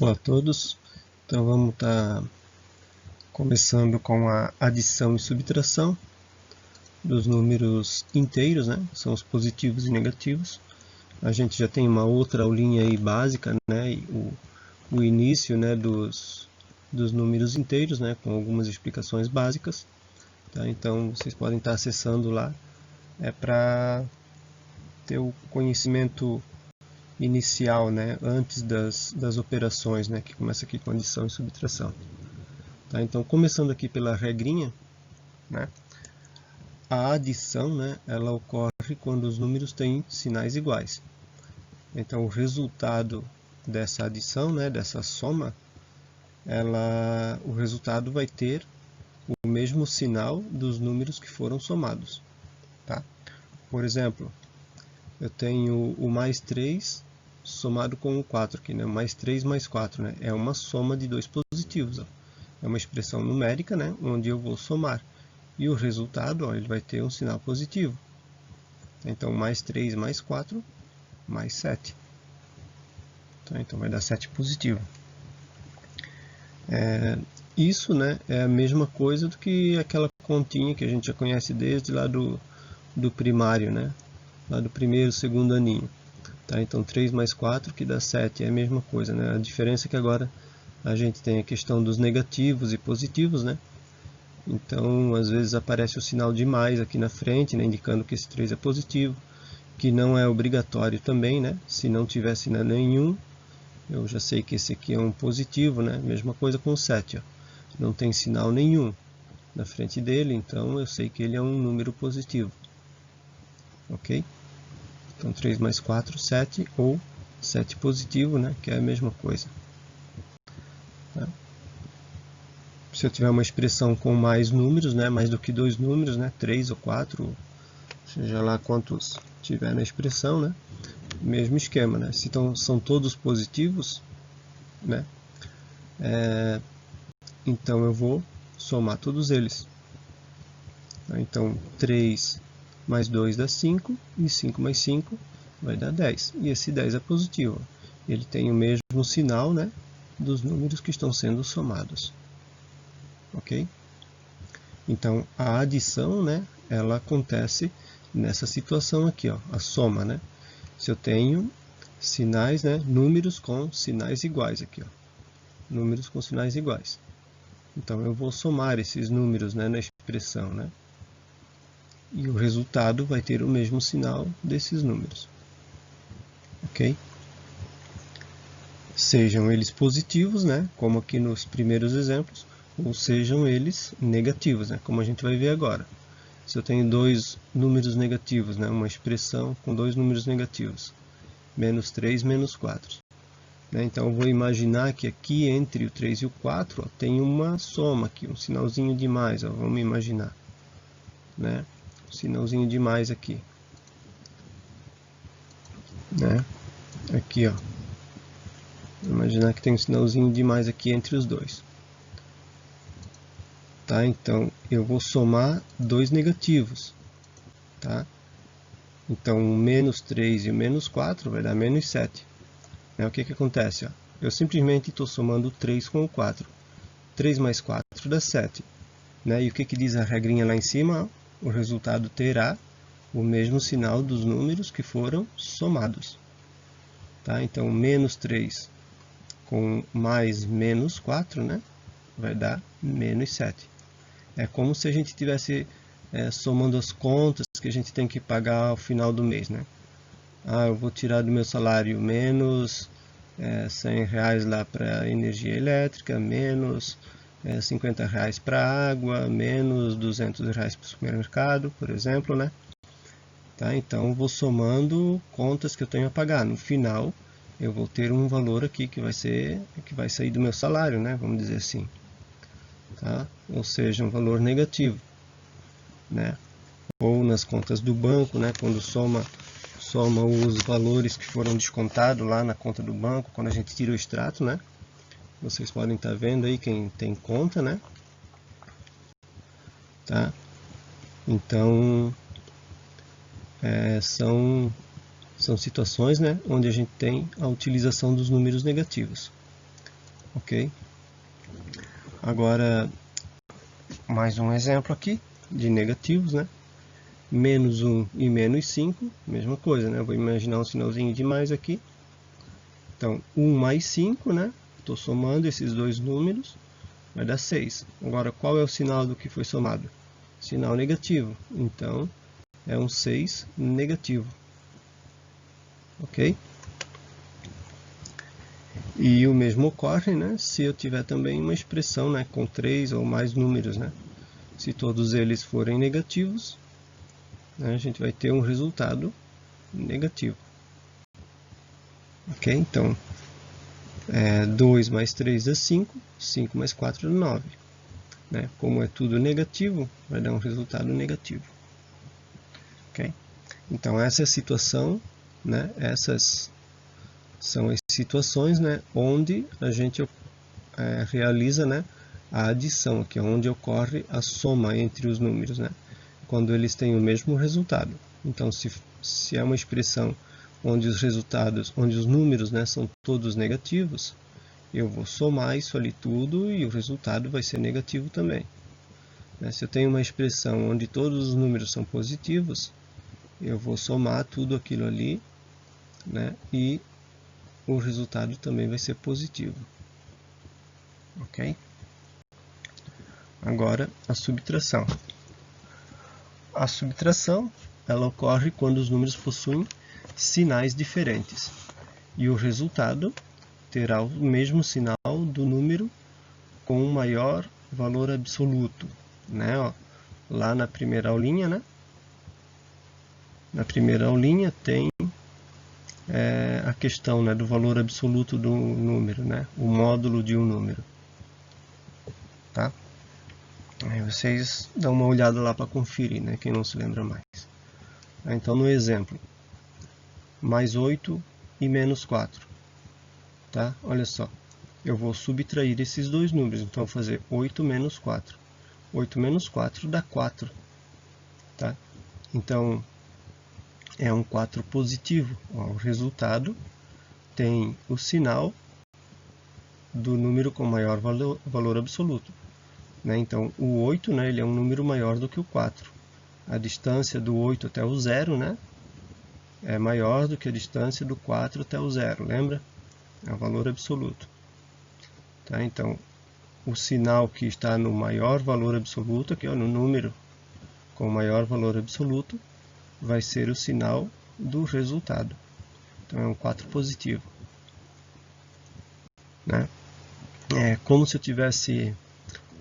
Olá a todos, então vamos estar começando com a adição e subtração dos números inteiros, né? São os positivos e negativos. A gente já tem uma outra aulinha aí básica, né? E o início, né, dos números inteiros, né? Com algumas explicações básicas. Tá? Então vocês podem estar acessando lá para ter o conhecimento inicial, né? Antes das operações, né? Que começa aqui com adição e subtração. Tá? Então, começando aqui pela regrinha, né? A adição, né, ela ocorre quando os números têm sinais iguais. Então, o resultado dessa adição, né, dessa soma, o resultado vai ter o mesmo sinal dos números que foram somados. Tá? Por exemplo, eu tenho o mais 3 somado com o 4 aqui, né? Mais 3 mais 4, né? É uma soma de dois positivos. Ó. É uma expressão numérica, né? Onde eu vou somar. E o resultado, ó, ele vai ter um sinal positivo. Então, mais 3 mais 4, mais 7. Tá? Então, vai dar 7 positivo. Isso, né, é a mesma coisa do que aquela continha que a gente já conhece desde lá do primário, né? Lá do primeiro, segundo aninho. Tá? Então, 3 mais 4 que dá 7, é a mesma coisa, né? A diferença é que agora a gente tem a questão dos negativos e positivos, né? Então, às vezes aparece o sinal de mais aqui na frente, né, indicando que esse 3 é positivo, que não é obrigatório também, né? Se não tiver sinal nenhum, eu já sei que esse aqui é um positivo, né? Mesma coisa com o 7, ó. Não tem sinal nenhum na frente dele, então eu sei que ele é um número positivo. Ok? Então, 3 mais 4, 7, ou 7 positivo, né? Que é a mesma coisa. Tá? Se eu tiver uma expressão com mais números, né? Mais do que dois números, né? 3 ou 4, seja lá quantos tiver na expressão, né? Mesmo esquema, né? Se são todos positivos, né? Então eu vou somar todos eles. Então 3 mais 2 dá 5, e 5 mais 5 vai dar 10. E esse 10 é positivo. Ele tem o mesmo sinal, né, dos números que estão sendo somados. Ok? Então a adição, né, ela acontece nessa situação aqui, ó, a soma, né? Se eu tenho sinais, né, números com sinais iguais aqui, ó. Números com sinais iguais. Então eu vou somar esses números, né, na expressão, né? E o resultado vai ter o mesmo sinal desses números. Ok? Sejam eles positivos, né, como aqui nos primeiros exemplos, ou sejam eles negativos, né, como a gente vai ver agora. Se eu tenho dois números negativos, né, uma expressão com dois números negativos, menos 3, menos 4. Então eu vou imaginar que aqui entre o 3 e o 4 ó, tem uma soma aqui, um sinalzinho de mais, ó, vamos imaginar. Né? Um sinalzinho de mais aqui. Né? Aqui, ó. Vou imaginar que tem um sinalzinho de mais aqui entre os dois. Tá? Então eu vou somar dois negativos. Tá? Então o menos 3 e o menos 4 vai dar menos 7. O que acontece? Ó? Eu simplesmente estou somando o 3 com o 4. 3 mais 4 dá 7. Né? E o que diz a regrinha lá em cima? O resultado terá o mesmo sinal dos números que foram somados. Tá? Então, menos 3 com mais menos 4, né? Vai dar menos 7. É como se a gente estivesse somando as contas que a gente tem que pagar ao final do mês. Né? Eu vou tirar do meu salário menos R$100 lá para energia elétrica, menos R$50 para água, menos R$200 para o supermercado, por exemplo, né? Tá? Então, vou somando contas que eu tenho a pagar. No final, eu vou ter um valor aqui que vai sair do meu salário, né? Vamos dizer assim. Tá? Ou seja, um valor negativo. Né? Ou nas contas do banco, né? Quando soma os valores que foram descontados lá na conta do banco, quando a gente tira o extrato, né? Vocês podem estar vendo aí quem tem conta, né? Tá? Então, são situações, né, onde a gente tem a utilização dos números negativos. ok? Agora, mais um exemplo aqui de negativos, né? Menos 1 e menos 5, mesma coisa, né? Vou imaginar um sinalzinho de mais aqui. Então, 1 mais 5, né? Estou somando esses dois números, vai dar 6. Agora, qual é o sinal do que foi somado? Sinal negativo. Então, é um 6 negativo. Ok? E o mesmo ocorre, né, se eu tiver também uma expressão, né, com 3 ou mais números, né? Se todos eles forem negativos, né, a gente vai ter um resultado negativo. Ok? Então, 2 mais 3 dá 5, 5 mais 4 dá 9. Né? Como é tudo negativo, vai dar um resultado negativo. Ok? Então, essa é a situação, né? Essas são as situações, né, onde a gente realiza, né, a adição, que é onde ocorre a soma entre os números, né, quando eles têm o mesmo resultado. Então, se é uma expressão onde os números, né, são todos negativos, eu vou somar isso ali tudo e o resultado vai ser negativo também. Se eu tenho uma expressão onde todos os números são positivos, eu vou somar tudo aquilo ali, né, e o resultado também vai ser positivo. Ok? Agora, a subtração. A subtração, ela ocorre quando os números possuem sinais diferentes. E o resultado terá o mesmo sinal do número com um maior valor absoluto. Né? Ó, lá na primeira aulinha, né? Na primeira aulinha tem a questão, né, do valor absoluto do número, né? O módulo de um número. Tá? Aí vocês dão uma olhada lá para conferir, né? Quem não se lembra mais. Então, no exemplo, mais 8 e menos 4. Tá? Olha só, eu vou subtrair esses dois números. Então, vou fazer 8 menos 4. 8 menos 4 dá 4. Tá? Então, é um 4 positivo. Ó, o resultado tem o sinal do número com maior valor absoluto. Né? Então, o 8, né, ele é um número maior do que o 4. A distância do 8 até o 0, né, é maior do que a distância do 4 até o 0, lembra? É o valor absoluto. Tá? Então, o sinal que está no maior valor absoluto, aqui ó, no número com maior valor absoluto, vai ser o sinal do resultado. Então, é um 4 positivo. Né? É como se eu tivesse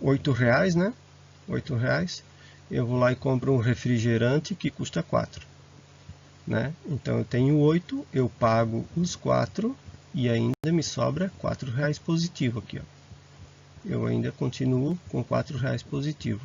R$8, né? R$8, eu vou lá e compro um refrigerante que custa 4. Né? Então, eu tenho 8, eu pago os 4 e ainda me sobra R$4 positivo aqui. Ó. Eu ainda continuo com R$4 positivo,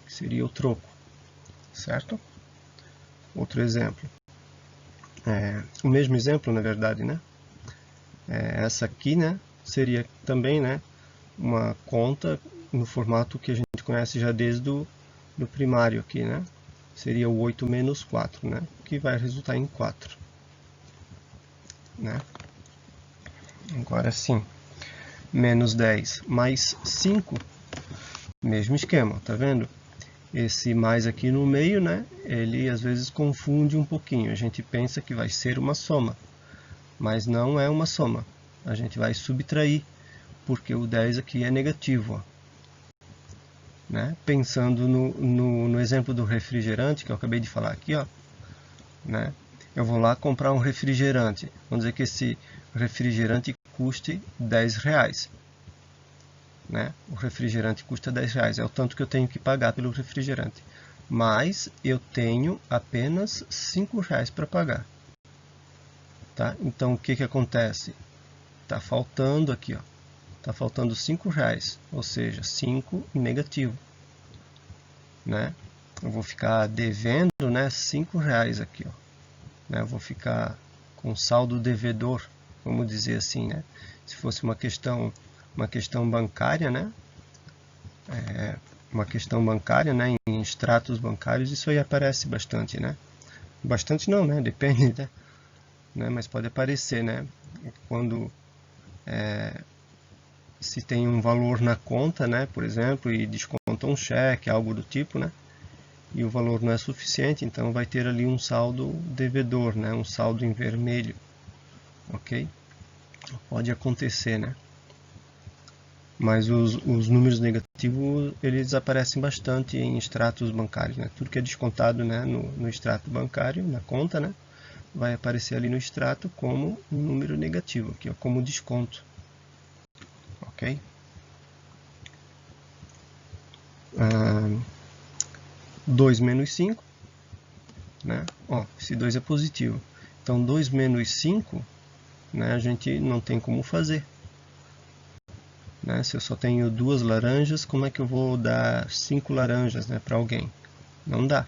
que seria o troco, certo? Outro exemplo. O mesmo exemplo, na verdade, né? Essa aqui, né, seria também, né, uma conta no formato que a gente conhece já desde o primário aqui, né? Seria o 8 menos 4, né? Que vai resultar em 4. Né? Agora sim, menos 10 mais 5, mesmo esquema, tá vendo? Esse mais aqui no meio, né? Ele às vezes confunde um pouquinho. A gente pensa que vai ser uma soma, mas não é uma soma. A gente vai subtrair, porque o 10 aqui é negativo. Ó. Né? Pensando no exemplo do refrigerante, que eu acabei de falar aqui, ó, né? Eu vou lá comprar um refrigerante. Vamos dizer que esse refrigerante custe R$10. Né? O refrigerante custa R$10. É o tanto que eu tenho que pagar pelo refrigerante. Mas eu tenho apenas R$5 para pagar. Tá? Então, o que acontece? Está faltando aqui, ó. Está faltando R$5, ou seja, 5 em negativo. Né? Eu vou ficar devendo, né, R$5 aqui. Ó. Né? Eu vou ficar com saldo devedor, vamos dizer assim. Né? Se fosse uma questão bancária, né? Uma questão bancária, né? Em extratos bancários, isso aí aparece bastante. Né? Bastante não, né? Depende, né? Mas pode aparecer, né? Quando se tem um valor na conta, né, por exemplo, e desconta um cheque, algo do tipo, né, e o valor não é suficiente, então vai ter ali um saldo devedor, né, um saldo em vermelho, ok? Pode acontecer, né? Mas os números negativos, eles aparecem bastante em extratos bancários, né? Tudo que é descontado, né, no extrato bancário, na conta, né, vai aparecer ali no extrato como um número negativo, aqui, ó, como desconto, ok? 2 menos 5, né? Ó, esse 2 é positivo. Então, 2 menos 5, né, a gente não tem como fazer. Né? Se eu só tenho 2 laranjas, como é que eu vou dar 5 laranjas, né, para alguém? Não dá.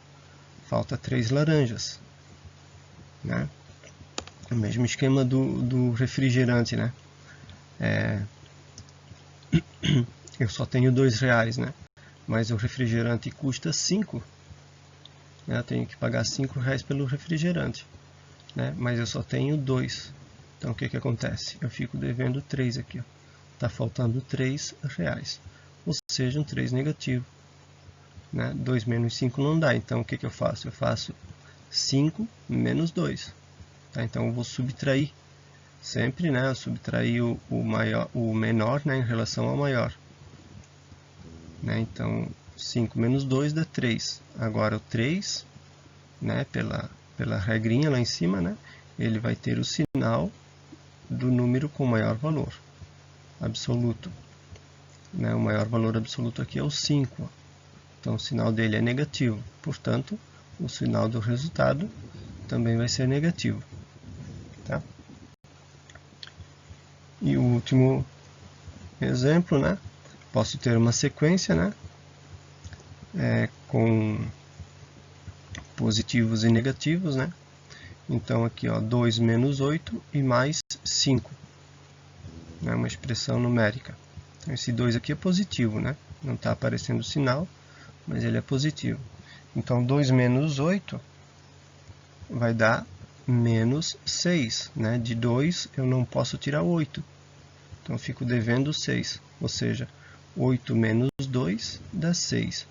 Falta 3 laranjas. Né? O mesmo esquema do refrigerante, né? Eu só tenho R$2, né? Mas o refrigerante custa 5. Né? Eu tenho que pagar R$5 pelo refrigerante. Né? Mas eu só tenho 2. Então o que que acontece? Eu fico devendo 3 aqui, ó. Tá faltando R$3. Ou seja, um 3 negativo. Né? 2 menos 5 não dá. Então o que que eu faço? Eu faço 5 menos 2. Tá? Então eu vou subtrair. Sempre, né? Eu subtrair o menor, né, em relação ao maior. Né? Então 5 menos 2 dá 3. Agora o 3, né, pela regrinha lá em cima, né, ele vai ter o sinal do número com maior valor absoluto. Né? O maior valor absoluto aqui é o 5. Então o sinal dele é negativo. Portanto, o sinal do resultado também vai ser negativo. Tá? E o último exemplo, né? Posso ter uma sequência, né? Com positivos e negativos, né? Então aqui, ó, 2 menos 8 e mais 5. É uma expressão numérica. Então, esse 2 aqui é positivo, né? Não está aparecendo o sinal, mas ele é positivo. Então 2 menos 8 vai dar menos 6. Né? De 2 eu não posso tirar 8. Então eu fico devendo 6. Ou seja, 8 menos 2 dá 6.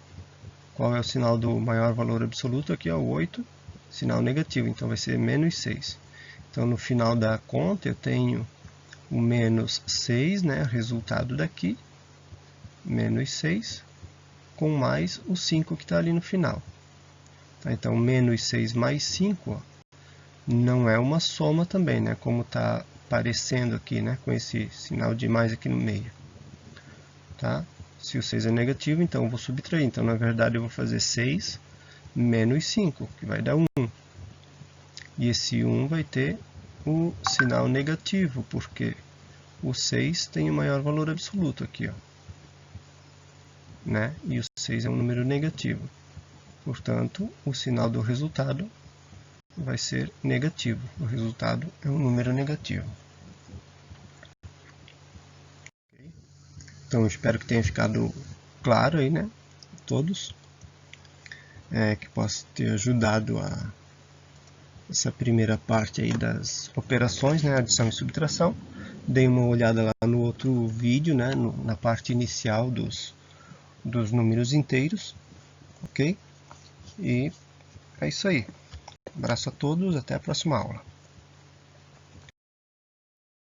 Qual é o sinal do maior valor absoluto? Aqui é o 8, sinal negativo, então vai ser menos 6. Então no final da conta eu tenho o menos 6, né, resultado daqui, menos 6, com mais o 5 que está ali no final. Tá? Então menos 6 mais 5, ó, não é uma soma também, né, como está aparecendo aqui, né, com esse sinal de mais aqui no meio. Tá? Se o 6 é negativo, então eu vou subtrair. Então, na verdade, eu vou fazer 6 menos 5, que vai dar 1. E esse 1 vai ter o sinal negativo, porque o 6 tem o maior valor absoluto aqui, ó. Né? E o 6 é um número negativo. Portanto, o sinal do resultado vai ser negativo. O resultado é um número negativo. Então, espero que tenha ficado claro aí, né? Todos. Que possa ter ajudado essa primeira parte aí das operações, né? Adição e subtração. Dei uma olhada lá no outro vídeo, né? Na parte inicial dos números inteiros. Ok? E é isso aí. Um abraço a todos, até a próxima aula.